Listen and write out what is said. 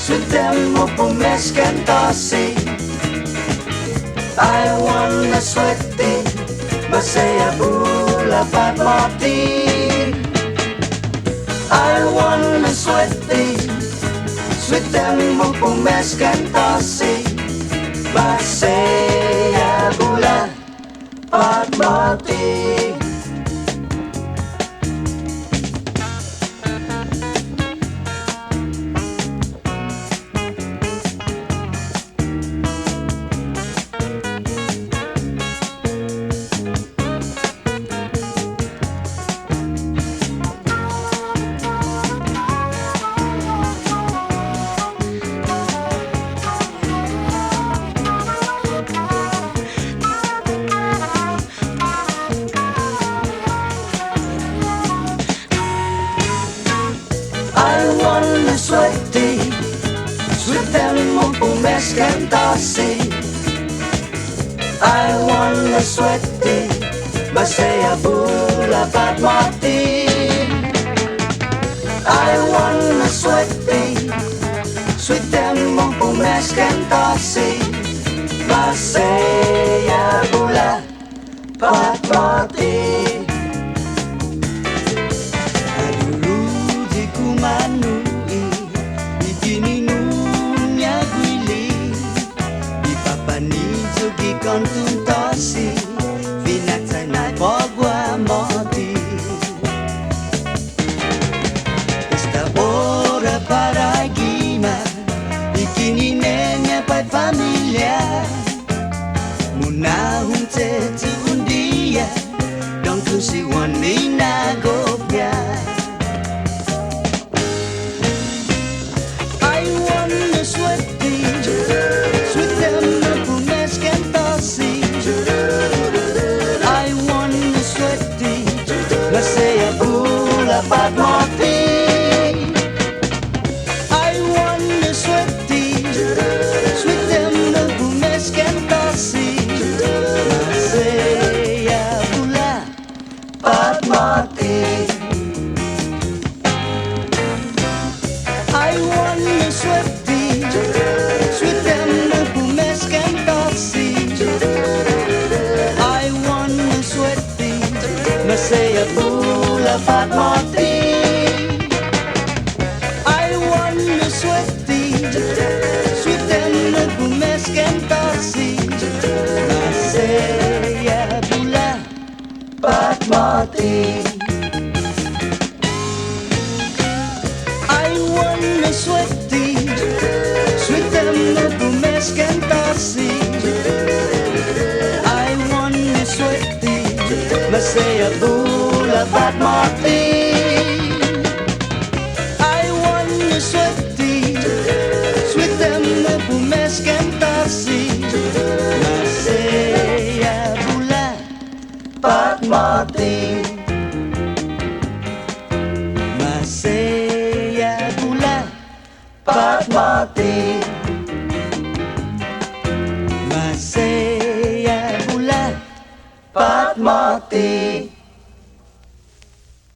Suettenia på kantå-ta. I wanna sweaty, masaya bula Fatfati. I wanna sweaty, Suettenia på kantå-ta. Masaya bula Fatfati. Sweaty, Suettenia på kantå-ta. I wanna sweaty, masaya bula Fatfati. I wanna sweaty, Suettenia på kantå-ta. Masaya bula Fatfati. Kontuntasi, vinagtay na Bevacqua Måtai. Esta hora para gima, ikininenya pa familia. Muna hunte un dia, dong kusi Juan Mina'Måno. I wanna sweaty, Suettenia på kantå-ta. I wanna sweaty, masaya bula Fatfati. I wanna sweaty, Suettenia på kantå-ta. Masaya bula Fatfati. I wanna sweaty, Suettenia på kantå-ta. I wanna sweaty, masaya bula Fatfati. I wanna sweaty, Suettenia på kantå-ta. Masaya bula Fatfati. I wanna sweaty, Suettenia på kantå-ta. I wanna sweaty, masaya bula Fatfati. I wanna sweaty, Suettenia på kantå-ta. Masaya bula Fatfati. Masaya bula Fatfati. Masaya bula Fatfati.